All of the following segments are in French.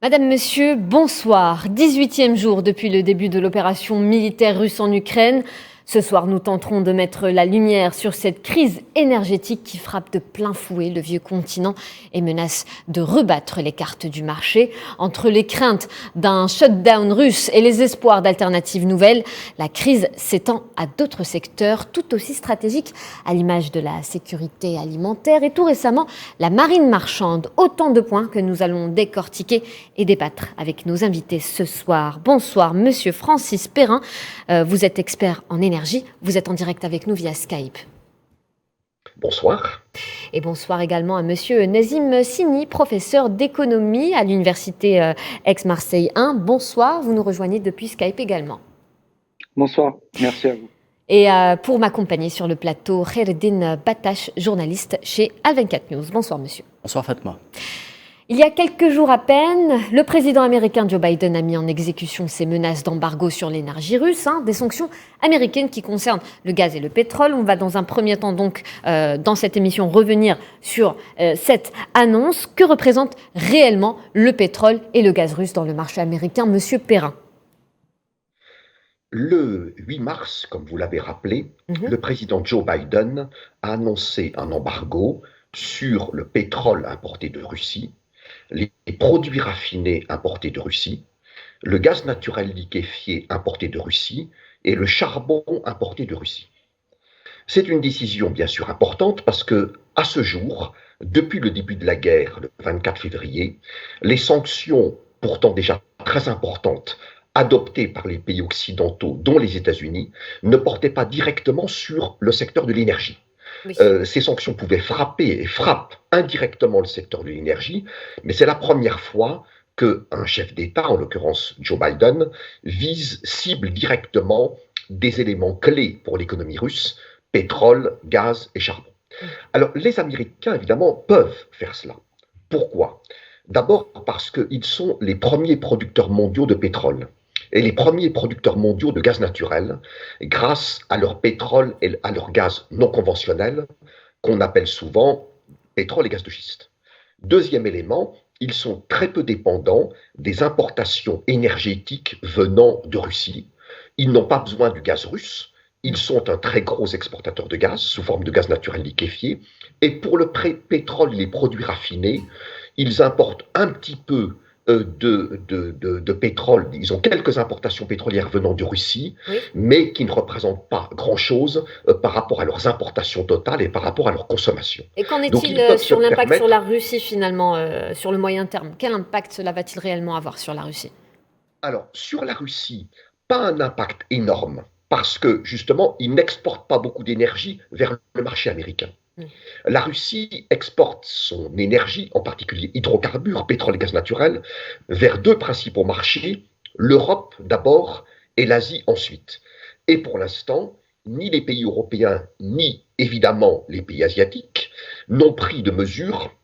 Madame, Monsieur, bonsoir. 18e jour depuis le début de l'opération militaire russe en Ukraine. Ce soir, nous tenterons de mettre la lumière sur cette crise énergétique qui frappe de plein fouet le vieux continent et menace de rebattre les cartes du marché. Entre les craintes d'un shutdown russe et les espoirs d'alternatives nouvelles, la crise s'étend à d'autres secteurs tout aussi stratégiques, à l'image de la sécurité alimentaire et tout récemment la marine marchande. Autant de points que nous allons décortiquer et débattre avec nos invités ce soir. Bonsoir, Monsieur Francis Perrin. Vous êtes expert en énergie. Vous êtes en direct avec nous via Skype. Bonsoir. Et bonsoir également à Monsieur Nazim Sini, professeur d'économie à l'université Aix-Marseille 1. Bonsoir, vous nous rejoignez depuis Skype également. Bonsoir, merci à vous. Et pour m'accompagner sur le plateau, Khaireddine Batache, journaliste chez Al24 News. Bonsoir monsieur. Bonsoir Fatma. Il y a quelques jours à peine, le président américain Joe Biden a mis en exécution ses menaces d'embargo sur l'énergie russe, des sanctions américaines qui concernent le gaz et le pétrole. On va dans un premier temps donc, dans cette émission, revenir sur cette annonce. Que représentent réellement le pétrole et le gaz russe dans le marché américain, Monsieur Perrin? Le 8 mars, comme vous l'avez rappelé, le président Joe Biden a annoncé un embargo sur le pétrole importé de Russie, les produits raffinés importés de Russie, le gaz naturel liquéfié importé de Russie et le charbon importé de Russie. C'est une décision bien sûr importante parce que, à ce jour, depuis le début de la guerre, le 24 février, les sanctions, pourtant déjà très importantes, adoptées par les pays occidentaux, dont les États-Unis, ne portaient pas directement sur le secteur de l'énergie. Oui. Ces sanctions pouvaient frapper et frappent indirectement le secteur de l'énergie, mais c'est la première fois qu'un chef d'État, en l'occurrence Joe Biden, cible directement des éléments clés pour l'économie russe, pétrole, gaz et charbon. Alors les Américains, évidemment, peuvent faire cela. Pourquoi? D'abord parce qu'ils sont les premiers producteurs mondiaux de pétrole et les premiers producteurs mondiaux de gaz naturel grâce à leur pétrole et à leur gaz non conventionnel qu'on appelle souvent pétrole et gaz de schiste. Deuxième élément, ils sont très peu dépendants des importations énergétiques venant de Russie. Ils n'ont pas besoin du gaz russe. Ils sont un très gros exportateur de gaz sous forme de gaz naturel liquéfié. Et pour le pétrole et les produits raffinés, ils importent un petit peu de pétrole. Ils ont quelques importations pétrolières venant de Russie, oui, mais qui ne représentent pas grand-chose par rapport à leurs importations totales et par rapport à leur consommation. Et qu'en est-il sur l'impact sur la Russie finalement, sur le moyen terme? Quel impact cela va-t-il réellement avoir sur la Russie? Alors, sur la Russie, pas un impact énorme, parce que justement, ils n'exportent pas beaucoup d'énergie vers le marché américain. La Russie exporte son énergie, en particulier hydrocarbures, pétrole et gaz naturel, vers deux principaux marchés, l'Europe d'abord et l'Asie ensuite. Et pour l'instant, ni les pays européens, ni évidemment les pays asiatiques n'ont pris de mesures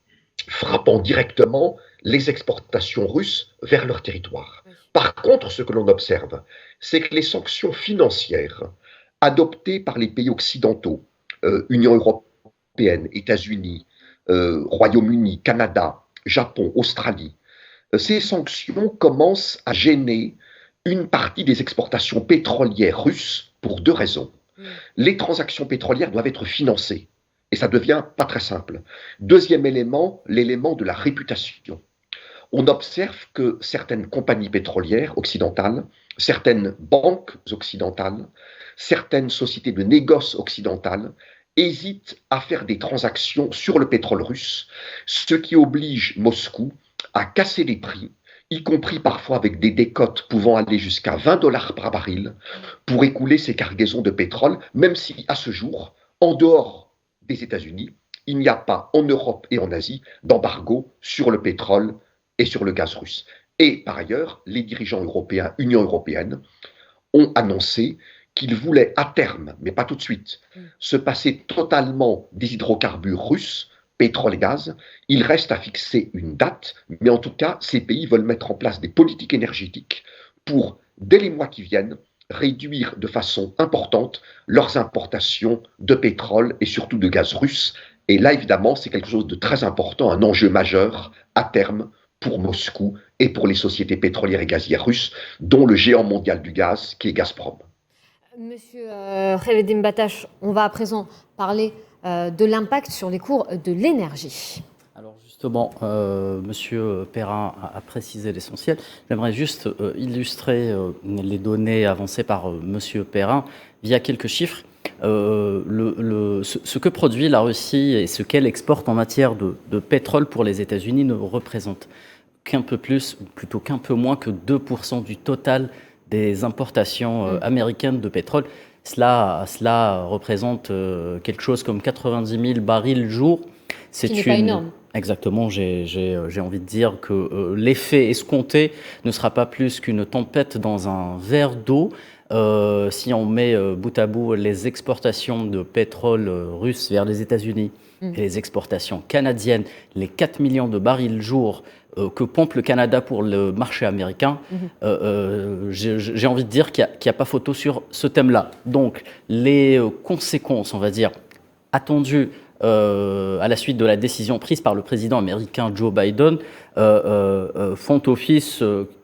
frappant directement les exportations russes vers leur territoire. Par contre, ce que l'on observe, c'est que les sanctions financières adoptées par les pays occidentaux, Union européenne, États-Unis, Royaume-Uni, Canada, Japon, Australie, ces sanctions commencent à gêner une partie des exportations pétrolières russes pour deux raisons. Les transactions pétrolières doivent être financées et ça devient pas très simple. Deuxième élément, l'élément de la réputation. On observe que certaines compagnies pétrolières occidentales, certaines banques occidentales, certaines sociétés de négoce occidentales hésitent à faire des transactions sur le pétrole russe, ce qui oblige Moscou à casser les prix, y compris parfois avec des décotes pouvant aller jusqu'à $20 par baril, pour écouler ces cargaisons de pétrole, même si à ce jour, en dehors des États-Unis, il n'y a pas en Europe et en Asie d'embargo sur le pétrole et sur le gaz russe. Et par ailleurs, les dirigeants européens, Union européenne, ont annoncé qu'ils voulaient à terme, mais pas tout de suite, se passer totalement des hydrocarbures russes, pétrole et gaz. Il reste à fixer une date, mais en tout cas, ces pays veulent mettre en place des politiques énergétiques pour, dès les mois qui viennent, réduire de façon importante leurs importations de pétrole et surtout de gaz russe. Et là, évidemment, c'est quelque chose de très important, un enjeu majeur à terme pour Moscou et pour les sociétés pétrolières et gazières russes, dont le géant mondial du gaz, qui est Gazprom. Monsieur Kheledim Batache, on va à présent parler de l'impact sur les cours de l'énergie. Alors justement, Monsieur Perrin a précisé l'essentiel. J'aimerais juste illustrer les données avancées par Monsieur Perrin via quelques chiffres. Ce que produit la Russie et ce qu'elle exporte en matière de pétrole pour les États-Unis ne représente qu'un peu plus, ou plutôt qu'un peu moins que 2% du total des importations américaines de pétrole. Cela représente quelque chose comme 90 000 barils jour. Ce n'est pas énorme. Exactement, j'ai envie de dire que l'effet escompté ne sera pas plus qu'une tempête dans un verre d'eau. Si on met bout à bout les exportations de pétrole russe vers les États-Unis et les exportations canadiennes, les 4 millions de barils jour que pompe le Canada pour le marché américain, j'ai envie de dire qu'il n'y a pas photo sur ce thème-là. Donc, les conséquences, on va dire, attendues à la suite de la décision prise par le président américain Joe Biden font office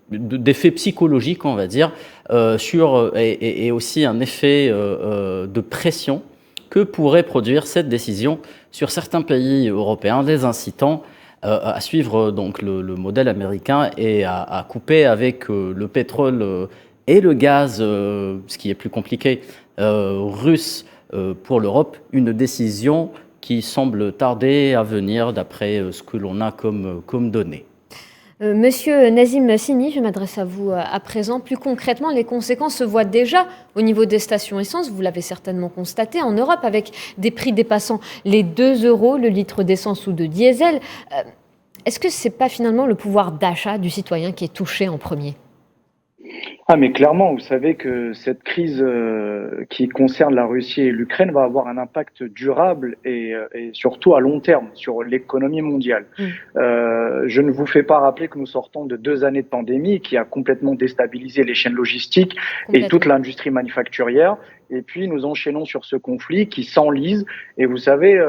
d'effet psychologique, on va dire, et aussi un effet de pression que pourrait produire cette décision sur certains pays européens, les incitant à suivre donc le modèle américain et à couper avec le pétrole et le gaz, ce qui est plus compliqué, russe pour l'Europe, une décision qui semble tarder à venir d'après ce que l'on a comme données. Monsieur Nazim Sini, je m'adresse à vous à présent. Plus concrètement, les conséquences se voient déjà au niveau des stations essence. Vous l'avez certainement constaté en Europe avec des prix dépassant les 2 € le litre d'essence ou de diesel. Est-ce que ce n'est pas finalement le pouvoir d'achat du citoyen qui est touché en premier ? Ah, mais clairement, vous savez que cette crise qui concerne la Russie et l'Ukraine va avoir un impact durable et surtout à long terme sur l'économie mondiale. Je ne vous fais pas rappeler que nous sortons de 2 années de pandémie qui a complètement déstabilisé les chaînes logistiques et toute l'industrie manufacturière. Et puis, nous enchaînons sur ce conflit qui s'enlise. Et vous savez,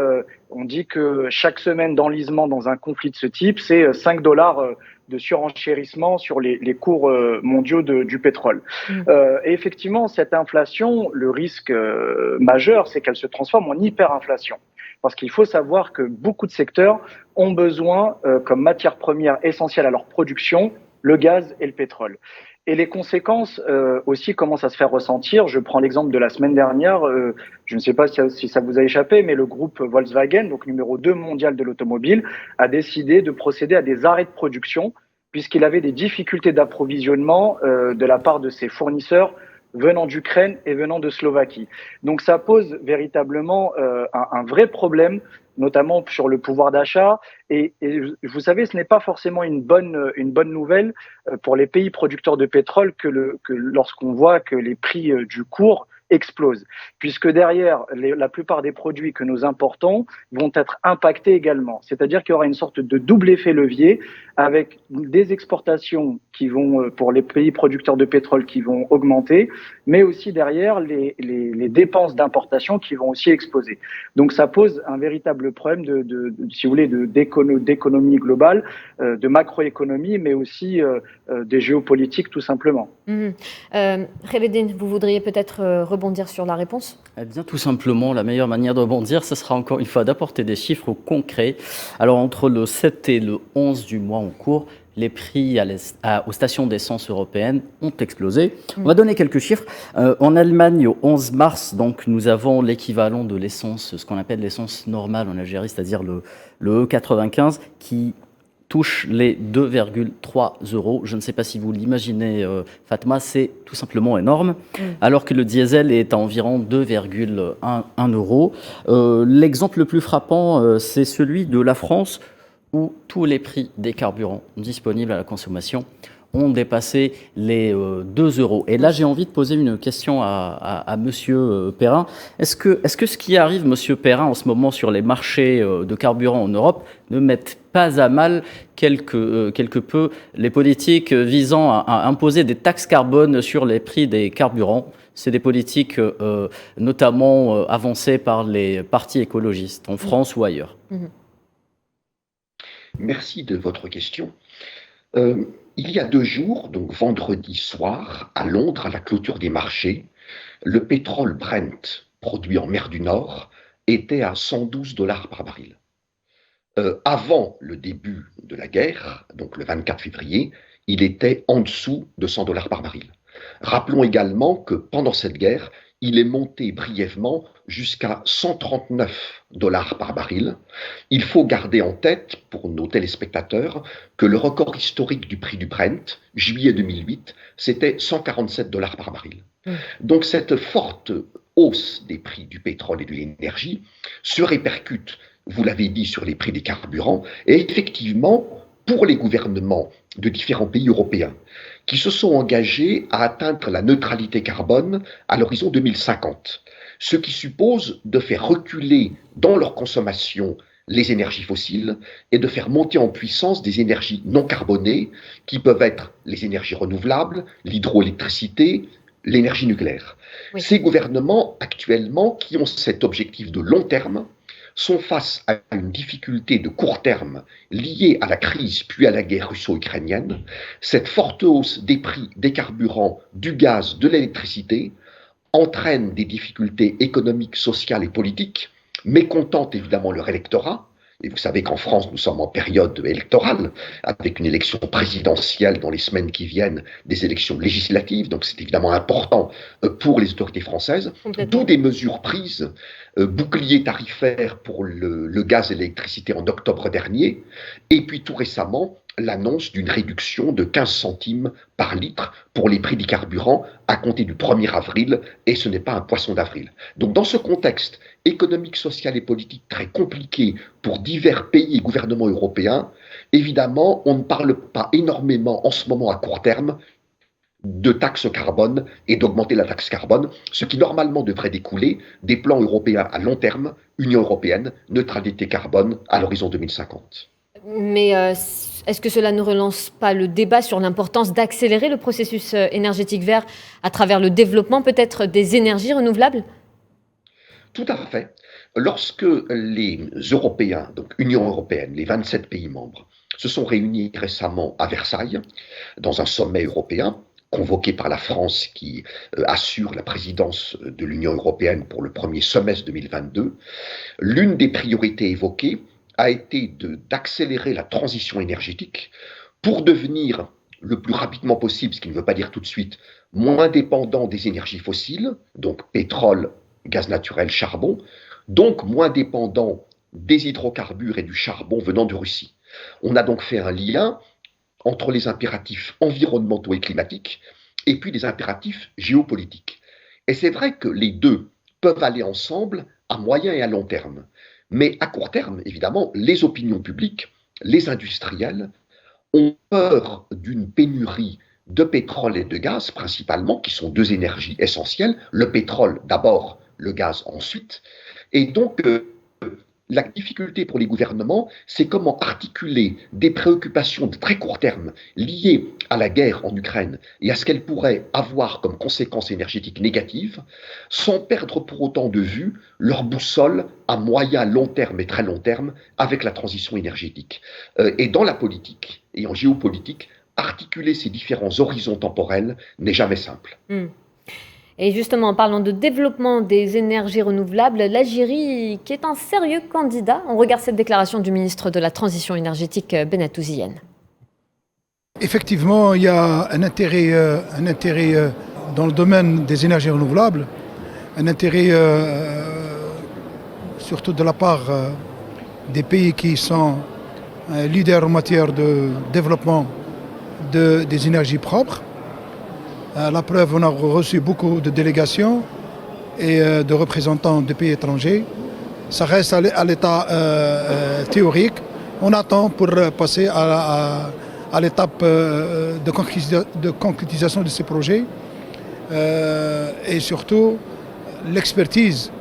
on dit que chaque semaine d'enlisement dans un conflit de ce type, c'est 5 $ de surenchérissement sur les cours mondiaux du pétrole. Et effectivement, cette inflation, le risque majeur, c'est qu'elle se transforme en hyperinflation. Parce qu'il faut savoir que beaucoup de secteurs ont besoin, comme matière première essentielle à leur production, le gaz et le pétrole. Et les conséquences aussi commencent à se faire ressentir. Je prends l'exemple de la semaine dernière. Je ne sais pas si ça vous a échappé, mais le groupe Volkswagen, donc numéro 2 mondial de l'automobile, a décidé de procéder à des arrêts de production puisqu'il avait des difficultés d'approvisionnement de la part de ses fournisseurs venant d'Ukraine et venant de Slovaquie. Donc ça pose véritablement un vrai problème, notamment sur le pouvoir d'achat. Et vous savez, ce n'est pas forcément une bonne nouvelle pour les pays producteurs de pétrole que lorsqu'on voit que les prix du cours explosent, puisque derrière, la plupart des produits que nous importons vont être impactés également. C'est-à-dire qu'il y aura une sorte de double effet levier avec des exportations qui vont, pour les pays producteurs de pétrole, qui vont augmenter, mais aussi derrière les dépenses d'importation qui vont aussi exploser. Donc ça pose un véritable problème si vous voulez, d'économie globale, de macroéconomie, mais aussi des géopolitiques tout simplement. Kheledim, vous voudriez peut-être rebondir sur la réponse ? Eh bien, tout simplement, la meilleure manière de rebondir, ce sera encore une fois d'apporter des chiffres concrets. Alors, entre le 7 et le 11 du mois en cours, les prix aux stations d'essence européennes ont explosé. On va donner quelques chiffres. En Allemagne, au 11 mars, donc, nous avons l'équivalent de l'essence, ce qu'on appelle l'essence normale en Algérie, c'est-à-dire le E95, qui touche les 2,3 €. Je ne sais pas si vous l'imaginez, Fatma, c'est tout simplement énorme, alors que le diesel est à environ 2,1 €. L'exemple le plus frappant, c'est celui de la France, où tous les prix des carburants disponibles à la consommation ont dépassé les 2 €. Et là, j'ai envie de poser une question à Monsieur Perrin. Est-ce que ce qui arrive, Monsieur Perrin, en ce moment sur les marchés de carburant en Europe ne mettent pas à mal quelque peu les politiques visant à imposer des taxes carbone sur les prix des carburants ? C'est des politiques notamment avancées par les partis écologistes en France ou ailleurs. Merci de votre question. Il y a 2 jours, donc vendredi soir, à Londres, à la clôture des marchés, le pétrole Brent, produit en mer du Nord, était à $112 par baril. Avant le début de la guerre, donc le 24 février, il était en dessous de $100 par baril. Rappelons également que pendant cette guerre, il est monté brièvement jusqu'à $139 par baril. Il faut garder en tête, pour nos téléspectateurs, que le record historique du prix du Brent, juillet 2008, c'était $147 par baril. Donc cette forte hausse des prix du pétrole et de l'énergie se répercute, vous l'avez dit, sur les prix des carburants, et effectivement, pour les gouvernements de différents pays européens qui se sont engagés à atteindre la neutralité carbone à l'horizon 2050, ce qui suppose de faire reculer dans leur consommation les énergies fossiles et de faire monter en puissance des énergies non carbonées qui peuvent être les énergies renouvelables, l'hydroélectricité, l'énergie nucléaire. Oui. Ces gouvernements actuellement qui ont cet objectif de long terme sont face à une difficulté de court terme liée à la crise puis à la guerre russo-ukrainienne. Cette forte hausse des prix des carburants, du gaz, de l'électricité entraîne des difficultés économiques, sociales et politiques, mécontentent évidemment leur électorat. Et vous savez qu'en France, nous sommes en période électorale, avec une élection présidentielle dans les semaines qui viennent, des élections législatives, donc c'est évidemment important pour les autorités françaises, d'où des mesures prises, bouclier tarifaire pour le gaz et l'électricité en octobre dernier, et puis tout récemment, l'annonce d'une réduction de 15 centimes par litre pour les prix des carburants à compter du 1er avril, et ce n'est pas un poisson d'avril. Donc dans ce contexte économique, social et politique très compliqué pour divers pays et gouvernements européens, évidemment, on ne parle pas énormément en ce moment à court terme de taxe carbone et d'augmenter la taxe carbone, ce qui normalement devrait découler des plans européens à long terme, Union européenne, neutralité carbone à l'horizon 2050. Mais est-ce que cela ne relance pas le débat sur l'importance d'accélérer le processus énergétique vert à travers le développement peut-être des énergies renouvelables ? Tout à fait. Lorsque les Européens, donc Union européenne, les 27 pays membres, se sont réunis récemment à Versailles, dans un sommet européen, convoqué par la France qui assure la présidence de l'Union européenne pour le premier semestre 2022, l'une des priorités évoquées a été d'accélérer la transition énergétique pour devenir le plus rapidement possible, ce qui ne veut pas dire tout de suite, moins dépendant des énergies fossiles, donc pétrole, gaz naturel, charbon, donc moins dépendant des hydrocarbures et du charbon venant de Russie. On a donc fait un lien entre les impératifs environnementaux et climatiques et puis les impératifs géopolitiques. Et c'est vrai que les deux peuvent aller ensemble à moyen et à long terme. Mais à court terme, évidemment, les opinions publiques, les industriels ont peur d'une pénurie de pétrole et de gaz, principalement, qui sont deux énergies essentielles. Le pétrole d'abord, le gaz ensuite. Et donc, la difficulté pour les gouvernements, c'est comment articuler des préoccupations de très court terme liées à la guerre en Ukraine et à ce qu'elle pourrait avoir comme conséquences énergétiques négatives, sans perdre pour autant de vue leur boussole à moyen, long terme et très long terme avec la transition énergétique. Et dans la politique et en géopolitique, articuler ces différents horizons temporels n'est jamais simple. Et justement, en parlant de développement des énergies renouvelables, l'Algérie, qui est un sérieux candidat, on regarde cette déclaration du ministre de la Transition énergétique, Benatouzziane. Effectivement, il y a un intérêt dans le domaine des énergies renouvelables, un intérêt surtout de la part des pays qui sont leaders en matière de développement des énergies propres. La preuve, on a reçu beaucoup de délégations et de représentants de pays étrangers. Ça reste à l'état théorique. On attend pour passer à l'étape de concrétisation de ces projets et surtout l'expertise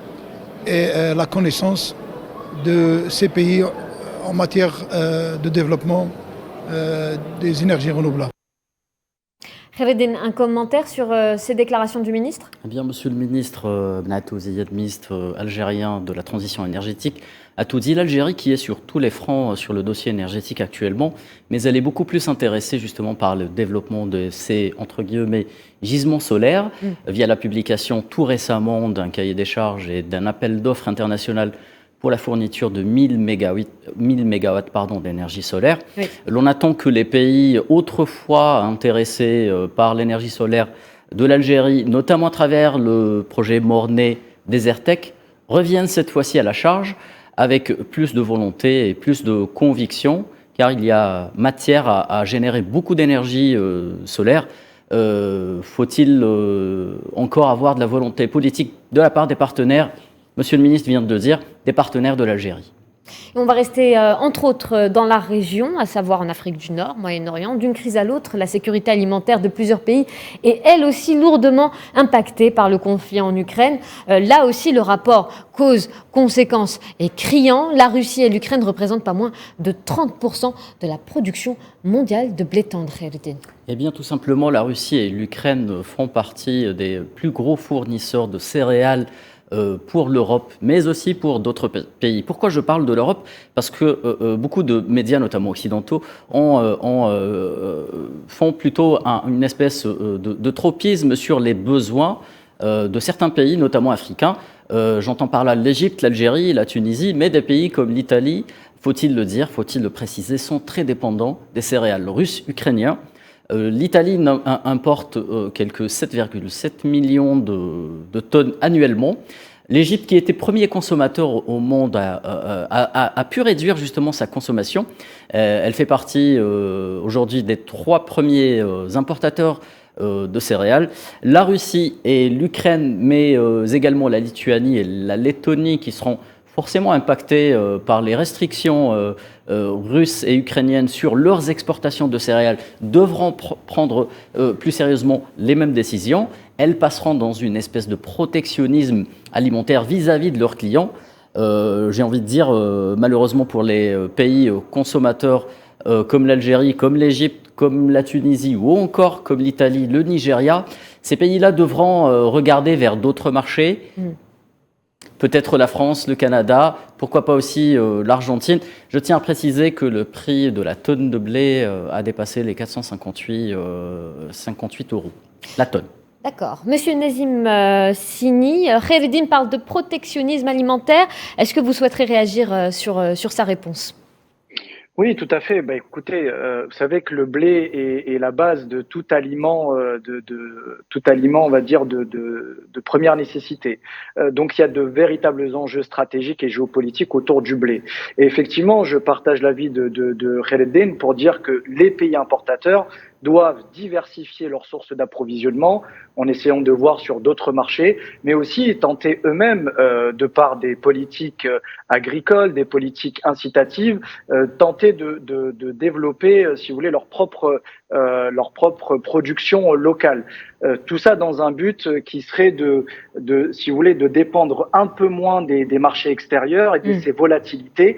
et la connaissance de ces pays en matière de développement des énergies renouvelables. Khaireddine, un commentaire sur ces déclarations du ministre? Eh bien, monsieur le ministre Benatou Ziyad, ministre algérien de la transition énergétique, a tout dit. L'Algérie qui est sur tous les fronts sur le dossier énergétique actuellement, mais elle est beaucoup plus intéressée justement par le développement de ces, entre guillemets, gisements solaires, via la publication tout récemment d'un cahier des charges et d'un appel d'offres international pour la fourniture de 1000 mégawatts d'énergie solaire. Oui. L'on attend que les pays autrefois intéressés par l'énergie solaire de l'Algérie, notamment à travers le projet Mornay Desertec, reviennent cette fois-ci à la charge avec plus de volonté et plus de conviction, car il y a matière à générer beaucoup d'énergie solaire. Faut-il encore avoir de la volonté politique de la part des partenaires? Monsieur le ministre vient de le dire, des partenaires de l'Algérie. On va rester entre autres dans la région, à savoir en Afrique du Nord, Moyen-Orient. D'une crise à l'autre, la sécurité alimentaire de plusieurs pays est elle aussi lourdement impactée par le conflit en Ukraine. Là aussi, le rapport cause-conséquence est criant. La Russie et l'Ukraine représentent pas moins de 30% de la production mondiale de blé tendre. Eh bien, tout simplement, la Russie et l'Ukraine font partie des plus gros fournisseurs de céréales pour l'Europe, mais aussi pour d'autres pays. Pourquoi je parle de l'Europe? Parce que beaucoup de médias, notamment occidentaux, font plutôt une espèce de tropisme sur les besoins de certains pays, notamment africains. J'entends par là l'Égypte, l'Algérie, la Tunisie, mais des pays comme l'Italie, faut-il le dire, faut-il le préciser, sont très dépendants des céréales russes, ukrainiens. L'Italie importe quelques 7,7 millions de tonnes annuellement. L'Égypte, qui était premier consommateur au monde, a pu réduire justement sa consommation. Elle fait partie aujourd'hui des 3 premiers importateurs de céréales. La Russie et l'Ukraine, mais également la Lituanie et la Lettonie, qui seront forcément impactés par les restrictions russes et ukrainiennes sur leurs exportations de céréales, devront prendre plus sérieusement les mêmes décisions. Elles passeront dans une espèce de protectionnisme alimentaire vis-à-vis de leurs clients. J'ai envie de dire, malheureusement pour les pays consommateurs comme l'Algérie, comme l'Égypte, comme la Tunisie ou encore comme l'Italie, le Nigeria, ces pays-là devront regarder vers d'autres marchés. Peut-être la France, le Canada, pourquoi pas aussi l'Argentine. Je tiens à préciser que le prix de la tonne de blé a dépassé les 458 euros la tonne. D'accord. Monsieur Nazim Sini, Khaireddine parle de protectionnisme alimentaire. Est-ce que vous souhaiterez réagir sur sa réponse ? Oui, tout à fait. Écoutez, vous savez que le blé est la base de tout aliment, tout aliment, on va dire, de première nécessité. Donc, il y a de véritables enjeux stratégiques et géopolitiques autour du blé. Et effectivement, je partage l'avis de Khaireddine pour dire que les pays importateurs doivent diversifier leurs sources d'approvisionnement en essayant de voir sur d'autres marchés, mais aussi tenter eux-mêmes, de par des politiques agricoles, des politiques incitatives, tenter de développer, si vous voulez, leur propre production locale. Tout ça dans un but qui serait si vous voulez, de dépendre un peu moins des marchés extérieurs et de ces volatilités.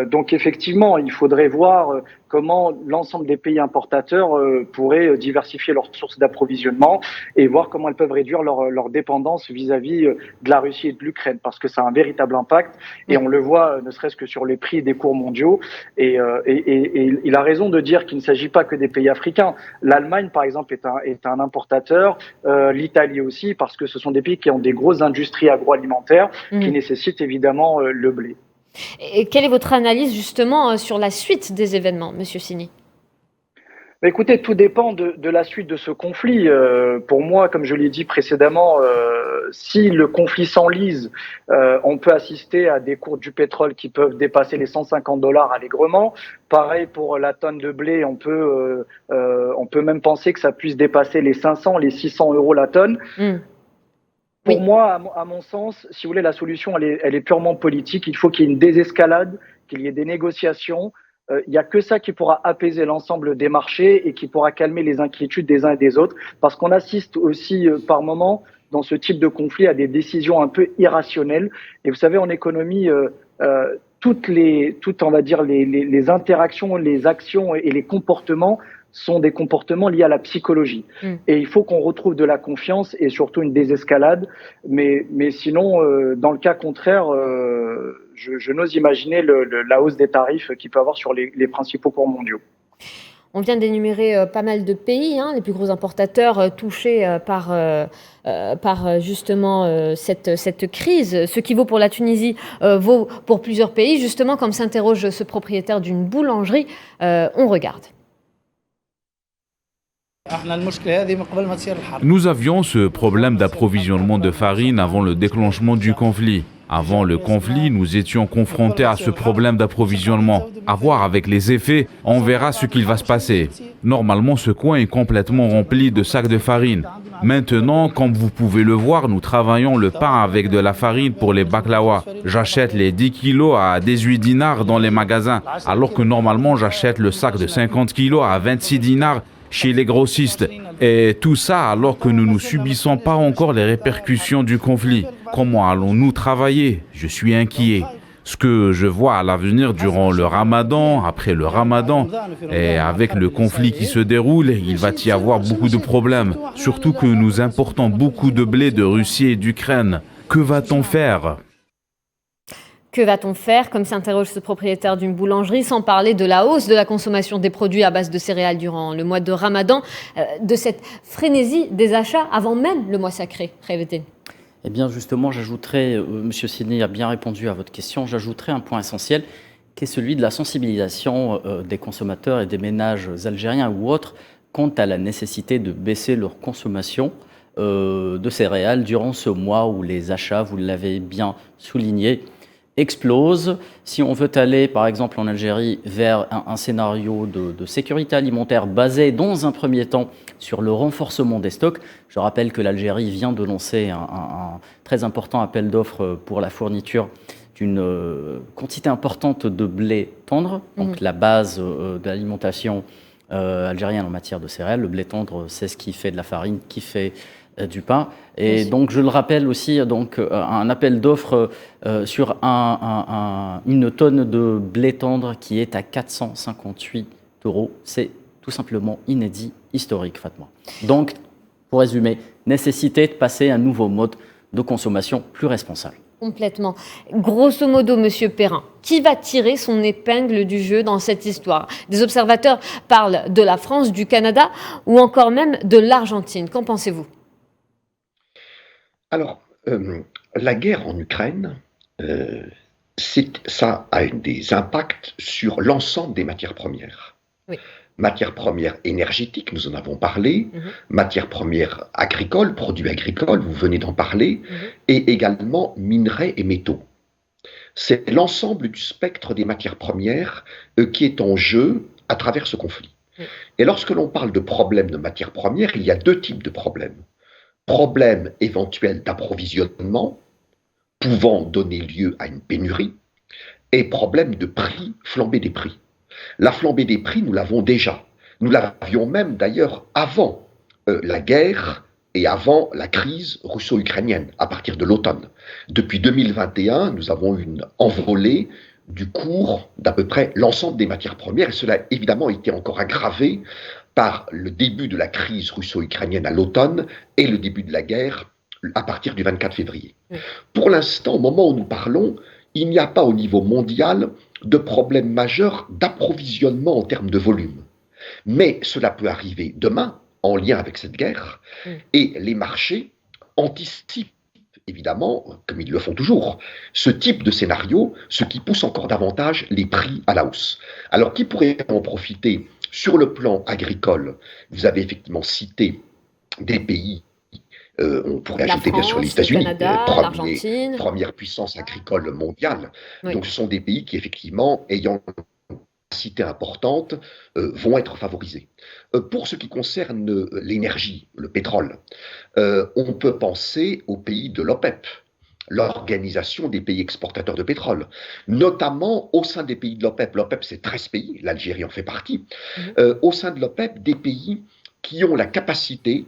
Donc effectivement, il faudrait voir comment l'ensemble des pays importateurs pourraient diversifier leurs sources d'approvisionnement et voir comment elles peuvent réduire leur dépendance vis-à-vis de la Russie et de l'Ukraine, parce que ça a un véritable impact et on le voit ne serait-ce que sur les prix des cours mondiaux. Et il a raison de dire qu'il ne s'agit pas que des pays africains. L'Allemagne, par exemple, est un importateur, l'Italie aussi, parce que ce sont des pays qui ont des grosses industries agroalimentaires qui nécessitent évidemment le blé. Et quelle est votre analyse justement sur la suite des événements, Monsieur Sini ? Écoutez, tout dépend de la suite de ce conflit. Pour moi, comme je l'ai dit précédemment, si le conflit s'enlise, on peut assister à des cours du pétrole qui peuvent dépasser les $150 allègrement. Pareil pour la tonne de blé, on peut même penser que ça puisse dépasser les 500, les 600 euros la tonne. Pour moi, à mon sens, si vous voulez, la solution, elle est purement politique. Il faut qu'il y ait une désescalade, qu'il y ait des négociations. Il n'y a que ça qui pourra apaiser l'ensemble des marchés et qui pourra calmer les inquiétudes des uns et des autres, parce qu'on assiste aussi par moments dans ce type de conflit à des décisions un peu irrationnelles. Et vous savez, en économie, toutes on va dire les interactions, les actions et les comportements sont des comportements liés à la psychologie. Et il faut qu'on retrouve de la confiance et surtout une désescalade. Mais sinon, dans le cas contraire, je n'ose imaginer la hausse des tarifs qu'il peut y avoir sur les principaux cours mondiaux. On vient d'énumérer pas mal de pays, les plus gros importateurs touchés par justement cette crise. Ce qui vaut pour la Tunisie vaut pour plusieurs pays. Justement, comme s'interroge ce propriétaire d'une boulangerie, on regarde. Nous avions ce problème d'approvisionnement de farine avant le déclenchement du conflit. Avant le conflit, nous étions confrontés à ce problème d'approvisionnement. À voir avec les effets, on verra ce qu'il va se passer. Normalement, ce coin est complètement rempli de sacs de farine. Maintenant, comme vous pouvez le voir, nous travaillons le pain avec de la farine pour les baklawa. J'achète les 10 kilos à 18 dinars dans les magasins, alors que normalement, j'achète le sac de 50 kilos à 26 dinars chez les grossistes. Et tout ça alors que nous ne subissons pas encore les répercussions du conflit. Comment allons-nous travailler? Je suis inquiet. Ce que je vois à l'avenir durant le ramadan, après le ramadan, et avec le conflit qui se déroule, il va y avoir beaucoup de problèmes. Surtout que nous importons beaucoup de blé de Russie et d'Ukraine. Que va-t-on faire ? Que va-t-on faire, comme s'interroge ce propriétaire d'une boulangerie, sans parler de la hausse de la consommation des produits à base de céréales durant le mois de Ramadan, de cette frénésie des achats avant même le mois sacré, Revetin? Eh bien justement, j'ajouterais, M. Sidney a bien répondu à votre question, j'ajouterais un point essentiel qui est celui de la sensibilisation des consommateurs et des ménages algériens ou autres quant à la nécessité de baisser leur consommation de céréales durant ce mois où les achats, vous l'avez bien souligné, explose. Si on veut aller, par exemple, en Algérie, vers un scénario de sécurité alimentaire basé, dans un premier temps, sur le renforcement des stocks, je rappelle que l'Algérie vient de lancer un très important appel d'offres pour la fourniture d'une quantité importante de blé tendre, donc la base de l'alimentation algérienne en matière de céréales. Le blé tendre, c'est ce qui fait de la farine, qui fait du pain. Et donc, je le rappelle aussi, donc, un appel d'offres sur une tonne de blé tendre qui est à 458 €. C'est tout simplement inédit, historique, Fatma. Donc, pour résumer, nécessité de passer à un nouveau mode de consommation plus responsable. Complètement. Grosso modo, Monsieur Perrin, qui va tirer son épingle du jeu dans cette histoire? Des observateurs parlent de la France, du Canada ou encore même de l'Argentine. Qu'en pensez-vous? Alors, la guerre en Ukraine, ça a des impacts sur l'ensemble des matières premières. Oui. Matières premières énergétiques, nous en avons parlé, matières premières agricoles, produits agricoles, vous venez d'en parler, et également minerais et métaux. C'est l'ensemble du spectre des matières premières qui est en jeu à travers ce conflit. Et lorsque l'on parle de problèmes de matières premières, il y a deux types de problèmes. Problème éventuel d'approvisionnement, pouvant donner lieu à une pénurie, et problème de prix, flambée des prix. La flambée des prix, nous l'avons déjà. Nous l'avions même d'ailleurs avant la guerre et avant la crise russo-ukrainienne, à partir de l'automne. Depuis 2021, nous avons une envolée du cours d'à peu près l'ensemble des matières premières, et cela a évidemment été encore aggravé par le début de la crise russo-ukrainienne à l'automne et le début de la guerre à partir du 24 février. Pour l'instant, au moment où nous parlons, il n'y a pas au niveau mondial de problème majeur d'approvisionnement en termes de volume. Mais cela peut arriver demain, en lien avec cette guerre, et les marchés anticipent évidemment, comme ils le font toujours, ce type de scénario, ce qui pousse encore davantage les prix à la hausse. Alors, qui pourrait en profiter sur le plan agricole? Vous avez effectivement cité des pays, on pourrait ajouter bien sûr les États-Unis, première puissance agricole mondiale. Oui. Donc, ce sont des pays qui, effectivement, ayant une capacité importante, vont être favorisés. Pour ce qui concerne l'énergie, le pétrole, on peut penser aux pays de l'OPEP, l'organisation des pays exportateurs de pétrole, notamment au sein des pays de l'OPEP. L'OPEP, c'est 13 pays, l'Algérie en fait partie. Au sein de l'OPEP, des pays qui ont la capacité,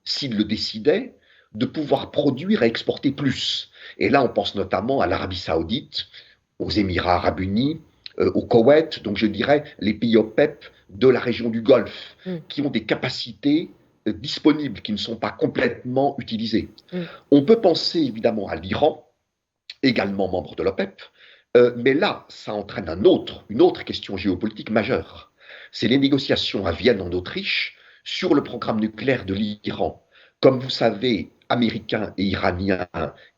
s'ils le décidaient, de pouvoir produire et exporter plus. Et là, on pense notamment à l'Arabie Saoudite, aux Émirats Arabes Unis, au Koweït, donc je dirais les pays OPEP de la région du Golfe, qui ont des capacités disponibles, qui ne sont pas complètement utilisées. On peut penser évidemment à l'Iran, également membre de l'OPEP, mais là, ça entraîne une autre question géopolitique majeure. C'est les négociations à Vienne en Autriche sur le programme nucléaire de l'Iran. Comme vous savez, Américains et Iraniens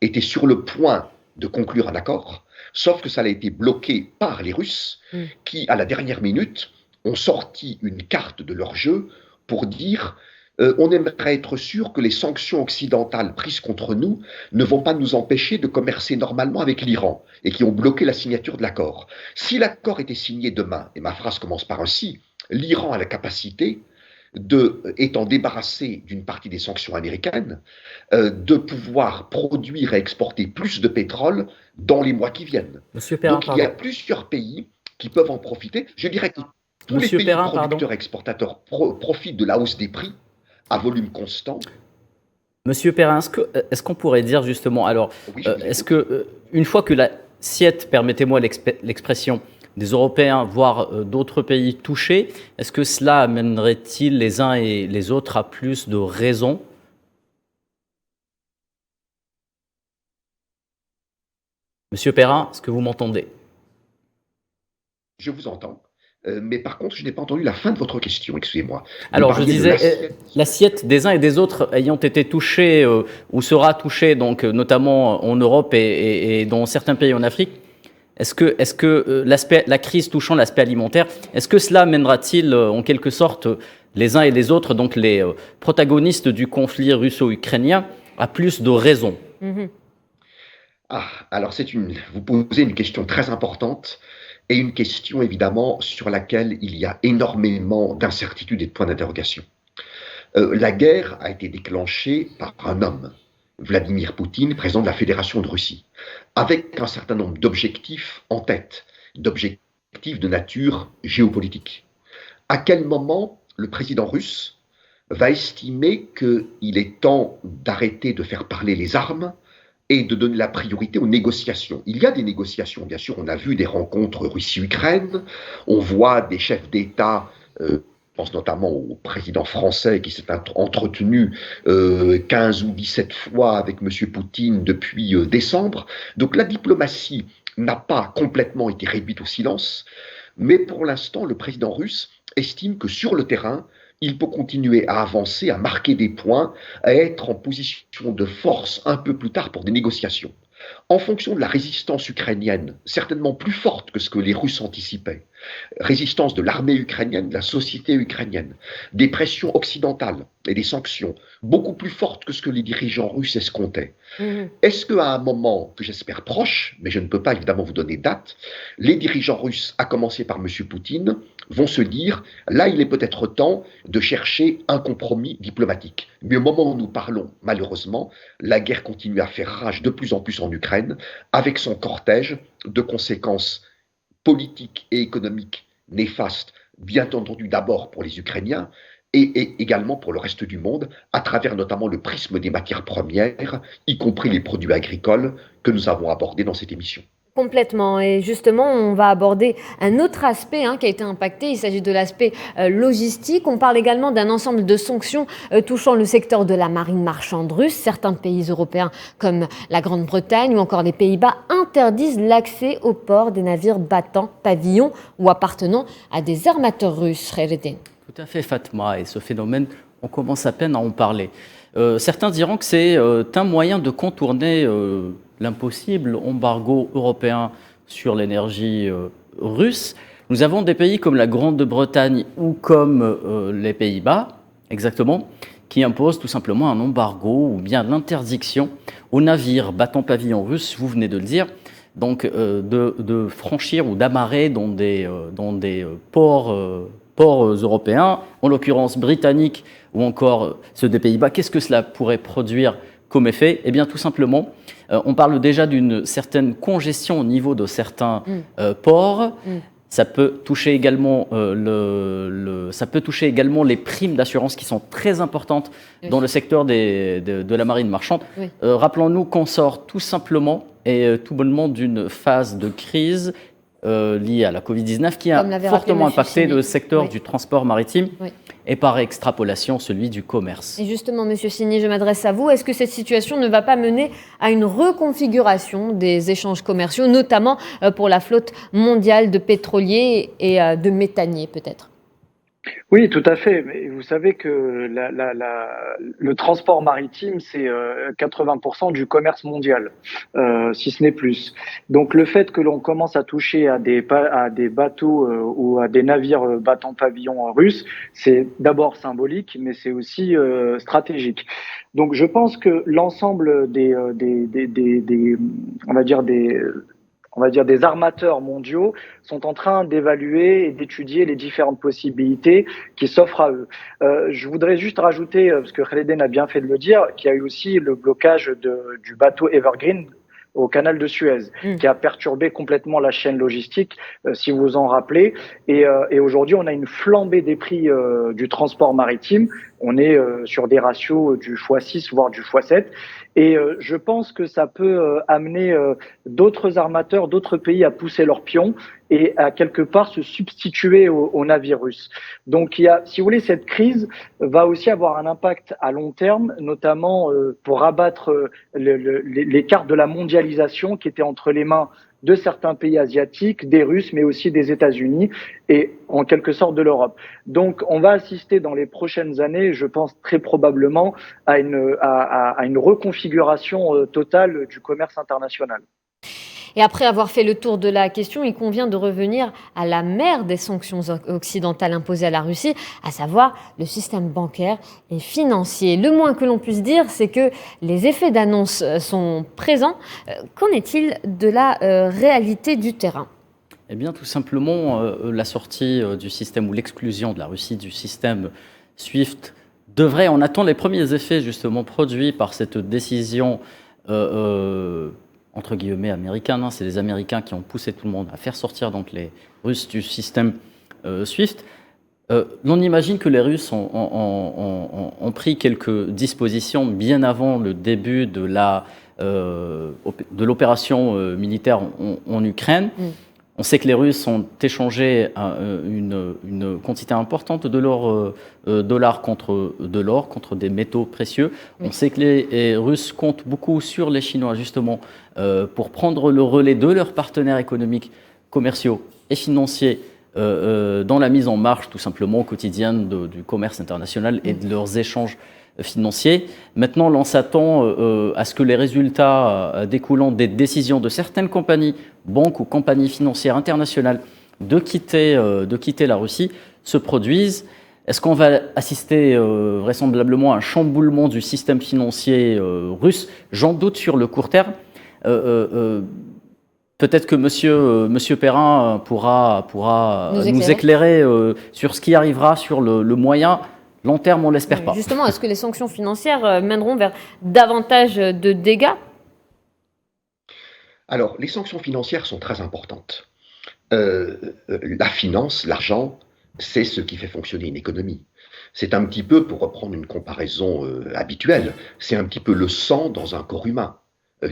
étaient sur le point de conclure un accord, sauf que ça a été bloqué par les Russes qui, à la dernière minute, ont sorti une carte de leur jeu pour dire on aimerait être sûr que les sanctions occidentales prises contre nous ne vont pas nous empêcher de commercer normalement avec l'Iran et qui ont bloqué la signature de l'accord. Si l'accord était signé demain, et ma phrase commence par un si, l'Iran a la capacité étant débarrassé d'une partie des sanctions américaines, de pouvoir produire et exporter plus de pétrole dans les mois qui viennent. Donc il y a plusieurs pays qui peuvent en profiter. Je dirais que tous les pays producteurs et exportateurs profitent de la hausse des prix à volume constant. Monsieur Perrin, est-ce qu'on pourrait dire justement, alors, est-ce que une fois que l'assiette, permettez-moi l'expression, des Européens, voire d'autres pays touchés, est-ce que cela amènerait-il les uns et les autres à plus de raisons? Monsieur Perrin, est-ce que vous m'entendez? Je vous entends. Mais par contre, je n'ai pas entendu la fin de votre question, excusez-moi. Alors, je disais, l'assiette des uns et des autres ayant été touchée ou sera touchée, donc, notamment en Europe et dans certains pays en Afrique, est-ce que la crise touchant l'aspect alimentaire, est-ce que cela mènera-t-il en quelque sorte les uns et les autres, donc les protagonistes du conflit russo-ukrainien, à plus de raisons? Alors vous posez une question très importante et une question évidemment sur laquelle il y a énormément d'incertitudes et de points d'interrogation. La guerre a été déclenchée par un homme, Vladimir Poutine, président de la Fédération de Russie, avec un certain nombre d'objectifs en tête, d'objectifs de nature géopolitique. À quel moment le président russe va estimer qu'il est temps d'arrêter de faire parler les armes et de donner la priorité aux négociations? Il y a des négociations, bien sûr, on a vu des rencontres Russie-Ukraine, on voit des chefs d'État, je pense notamment au président français qui s'est entretenu 15 ou 17 fois avec M. Poutine depuis décembre. Donc la diplomatie n'a pas complètement été réduite au silence, mais pour l'instant, le président russe estime que sur le terrain, il peut continuer à avancer, à marquer des points, à être en position de force un peu plus tard pour des négociations. En fonction de la résistance ukrainienne, certainement plus forte que ce que les Russes anticipaient, résistance de l'armée ukrainienne, de la société ukrainienne, des pressions occidentales et des sanctions beaucoup plus fortes que ce que les dirigeants russes escomptaient. Est-ce qu'à un moment, que j'espère proche, mais je ne peux pas évidemment vous donner date, les dirigeants russes, à commencer par M. Poutine, vont se dire, là il est peut-être temps de chercher un compromis diplomatique. Mais au moment où nous parlons, malheureusement, la guerre continue à faire rage de plus en plus en Ukraine, avec son cortège de conséquences politiques et économiques néfastes, bien entendu d'abord pour les Ukrainiens, et également pour le reste du monde, à travers notamment le prisme des matières premières, y compris les produits agricoles que nous avons abordés dans cette émission. Complètement. Et justement, on va aborder un autre aspect qui a été impacté. Il s'agit de l'aspect logistique. On parle également d'un ensemble de sanctions touchant le secteur de la marine marchande russe. Certains pays européens, comme la Grande-Bretagne ou encore les Pays-Bas, interdisent l'accès au port des navires battant pavillon ou appartenant à des armateurs russes. Tout à fait, Fatma. Et ce phénomène, on commence à peine à en parler. Certains diront que c'est un moyen de contourner l'impossible embargo européen sur l'énergie russe. Nous avons des pays comme la Grande-Bretagne ou comme les Pays-Bas, exactement, qui imposent tout simplement un embargo ou bien l'interdiction aux navires battant pavillon russe, vous venez de le dire, donc de franchir ou d'amarrer dans des ports européens, en l'occurrence britanniques ou encore ceux des Pays-Bas. Qu'est-ce que cela pourrait produire comme effet? Eh bien, tout simplement, on parle déjà d'une certaine congestion au niveau de certains ports. Ça peut toucher également les primes d'assurance qui sont très importantes dans le secteur de la marine marchande. Rappelons-nous qu'on sort tout simplement et tout bonnement d'une phase de crise liée à la Covid-19 qui a Comme l'avait rappelé fortement Monsieur impacté Signy. le secteur Oui. du transport maritime Oui. et par extrapolation celui du commerce. Et justement, Monsieur Signy, je m'adresse à vous. Est-ce que cette situation ne va pas mener à une reconfiguration des échanges commerciaux, notamment pour la flotte mondiale de pétroliers et de méthaniers, peut-être? Oui, tout à fait. Mais vous savez que le transport maritime, c'est 80% du commerce mondial, si ce n'est plus. Donc le fait que l'on commence à toucher à des bateaux ou à des navires battant pavillon russe, c'est d'abord symbolique, mais c'est aussi stratégique. Donc je pense que l'ensemble on va dire des armateurs mondiaux sont en train d'évaluer et d'étudier les différentes possibilités qui s'offrent à eux. Je voudrais juste rajouter, parce que Khaleden a bien fait de le dire, qu'il y a eu aussi le blocage du bateau Evergreen au canal de Suez, qui a perturbé complètement la chaîne logistique, si vous vous en rappelez. Et aujourd'hui, on a une flambée des prix du transport maritime. On est sur des ratios du x6, voire du x7. Et je pense que ça peut amener d'autres armateurs, d'autres pays à pousser leurs pions et à quelque part se substituer aux navires russes. Donc, si vous voulez, cette crise va aussi avoir un impact à long terme, notamment pour abattre les cartes de la mondialisation qui étaient entre les mains de certains pays asiatiques, des Russes, mais aussi des États-Unis et en quelque sorte de l'Europe. Donc, on va assister dans les prochaines années, je pense très probablement, à une reconfiguration totale du commerce international. Et après avoir fait le tour de la question, il convient de revenir à la mère des sanctions occidentales imposées à la Russie, à savoir le système bancaire et financier. Le moins que l'on puisse dire, c'est que les effets d'annonce sont présents. Qu'en est-il de la réalité du terrain ? Eh bien, tout simplement, la sortie du système ou l'exclusion de la Russie du système SWIFT devrait, on attend les premiers effets justement produits par cette décision entre guillemets américaine, c'est les Américains qui ont poussé tout le monde à faire sortir donc les Russes du système SWIFT. On imagine que les Russes ont pris quelques dispositions bien avant le début de l'opération militaire en Ukraine. On sait que les Russes ont échangé une quantité importante de leur dollar contre de l'or, contre des métaux précieux. On sait que les Russes comptent beaucoup sur les Chinois, justement, pour prendre le relais de leurs partenaires économiques, commerciaux et financiers dans la mise en marche, tout simplement, quotidienne du commerce international et de leurs échanges financiers. Maintenant, on s'attend à ce que les résultats découlant des décisions de certaines compagnies, banques ou compagnies financières internationales de quitter la Russie se produisent. Est-ce qu'on va assister vraisemblablement à un chamboulement du système financier russe? J'en doute sur le court terme. Peut-être que Monsieur Perrin pourra nous éclairer sur ce qui arrivera sur le moyen long terme, on ne l'espère pas. Justement, est-ce que les sanctions financières mèneront vers davantage de dégâts ? Alors, les sanctions financières sont très importantes. La finance, l'argent, c'est ce qui fait fonctionner une économie. C'est un petit peu, pour reprendre une comparaison habituelle, c'est un petit peu le sang dans un corps humain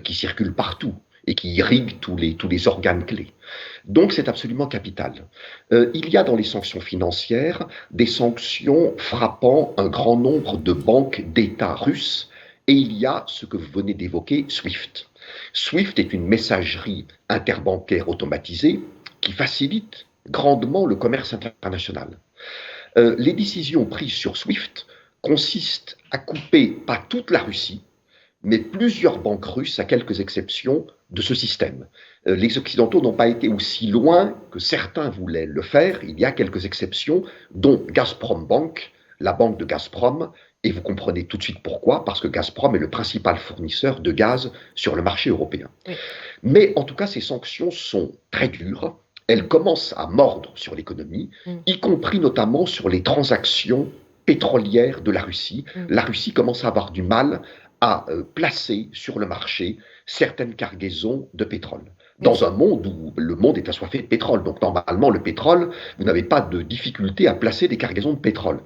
qui circule partout et qui irrigue tous les organes clés. Donc c'est absolument capital. Il y a dans les sanctions financières des sanctions frappant un grand nombre de banques d'État russes et il y a ce que vous venez d'évoquer, SWIFT. SWIFT est une messagerie interbancaire automatisée qui facilite grandement le commerce international. Les décisions prises sur SWIFT consistent à couper pas toute la Russie, mais plusieurs banques russes, à quelques exceptions, de ce système. Les Occidentaux n'ont pas été aussi loin que certains voulaient le faire. Il y a quelques exceptions, dont Gazprom Bank, la banque de Gazprom, et vous comprenez tout de suite pourquoi, parce que Gazprom est le principal fournisseur de gaz sur le marché européen. Oui. Mais en tout cas, ces sanctions sont très dures. Elles commencent à mordre sur l'économie, y compris notamment sur les transactions pétrolières de la Russie. La Russie commence à avoir du mal à placer sur le marché certaines cargaisons de pétrole. Dans un monde où le monde est assoiffé de pétrole. Donc normalement, le pétrole, vous n'avez pas de difficulté à placer des cargaisons de pétrole.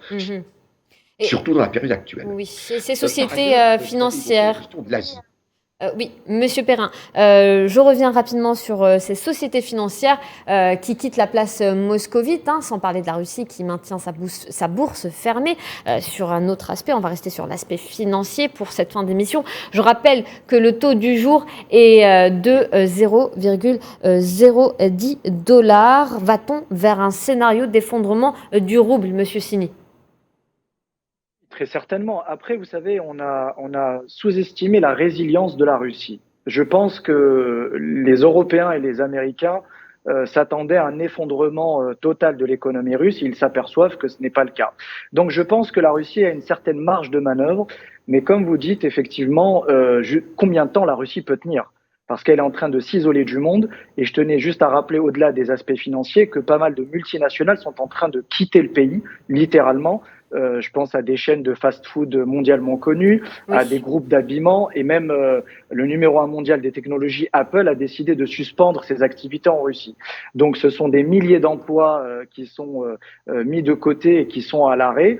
Surtout dans la période actuelle. Oui, ces sociétés financières. De l'Asie. Oui, Monsieur Perrin, je reviens rapidement sur ces sociétés financières qui quittent la place moscovite, sans parler de la Russie qui maintient sa bourse fermée. Sur un autre aspect, on va rester sur l'aspect financier pour cette fin d'émission. Je rappelle que le taux du jour est de 0,010 $. Va-t-on vers un scénario d'effondrement du rouble, Monsieur Sini? Très certainement. Après, vous savez, on a sous-estimé la résilience de la Russie. Je pense que les Européens et les Américains s'attendaient à un effondrement total de l'économie russe. Ils s'aperçoivent que ce n'est pas le cas. Donc je pense que la Russie a une certaine marge de manœuvre. Mais comme vous dites, effectivement, combien de temps la Russie peut tenir ? Parce qu'elle est en train de s'isoler du monde. Et je tenais juste à rappeler, au-delà des aspects financiers, que pas mal de multinationales sont en train de quitter le pays, littéralement. Je pense à des chaînes de fast-food mondialement connues, oui, à des groupes d'habillement, et même le numéro 1 mondial des technologies, Apple, a décidé de suspendre ses activités en Russie. Donc ce sont des milliers d'emplois qui sont mis de côté et qui sont à l'arrêt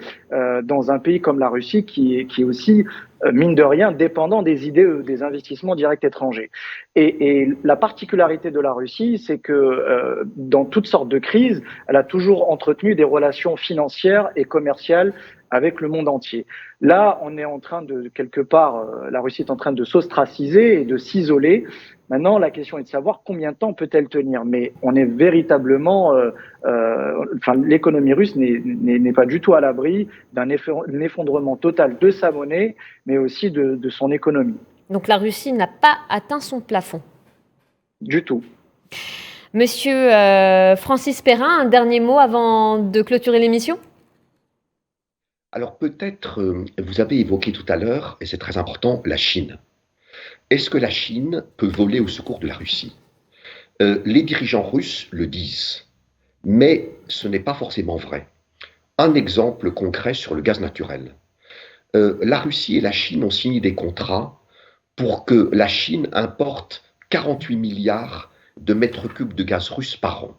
dans un pays comme la Russie qui est aussi mine de rien, dépendant des idées des investissements directs étrangers. Et la particularité de la Russie, c'est que dans toutes sortes de crises, elle a toujours entretenu des relations financières et commerciales avec le monde entier. Là, on est en train de, quelque part, la Russie est en train de s'ostraciser et de s'isoler. Maintenant, la question est de savoir combien de temps peut-elle tenir. Mais on est véritablement, l'économie russe n'est pas du tout à l'abri d'un effondrement total de sa monnaie, mais aussi de son économie. Donc la Russie n'a pas atteint son plafond. Du tout. Monsieur Francis Perrin, un dernier mot avant de clôturer l'émission ? Alors peut-être, vous avez évoqué tout à l'heure, et c'est très important, la Chine. Est-ce que la Chine peut voler au secours de la Russie ? Les dirigeants russes le disent, mais ce n'est pas forcément vrai. Un exemple concret sur le gaz naturel. La Russie et la Chine ont signé des contrats pour que la Chine importe 48 milliards de mètres cubes de gaz russe par an.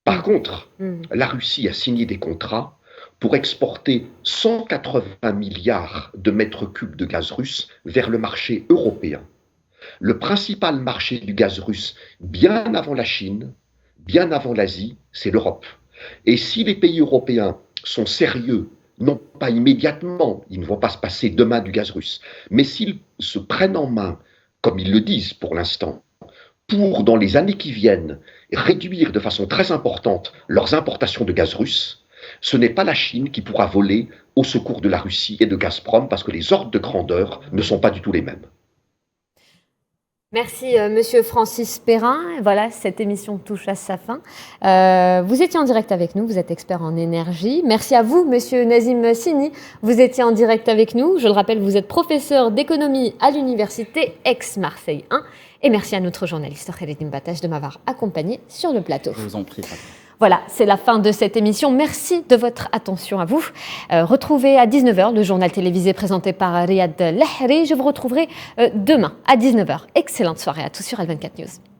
Par contre, la Russie a signé des contrats pour exporter 180 milliards de mètres cubes de gaz russe vers le marché européen. Le principal marché du gaz russe, bien avant la Chine, bien avant l'Asie, c'est l'Europe. Et si les pays européens sont sérieux, non pas immédiatement, ils ne vont pas se passer demain du gaz russe, mais s'ils se prennent en main, comme ils le disent pour l'instant, pour, dans les années qui viennent, réduire de façon très importante leurs importations de gaz russe, ce n'est pas la Chine qui pourra voler au secours de la Russie et de Gazprom parce que les ordres de grandeur ne sont pas du tout les mêmes. Merci Monsieur Francis Perrin. Voilà, cette émission touche à sa fin. Vous étiez en direct avec nous, vous êtes expert en énergie. Merci à vous Monsieur Nazim Sini, vous étiez en direct avec nous. Je le rappelle, vous êtes professeur d'économie à l'université Aix-Marseille 1. Et merci à notre journaliste Khaireddine Batache de m'avoir accompagné sur le plateau. Je vous en prie. Voilà, c'est la fin de cette émission. Merci de votre attention à vous. Retrouvez à 19h le journal télévisé présenté par Riyad Lahri. Je vous retrouverai demain à 19h. Excellente soirée à tous sur Al24 News.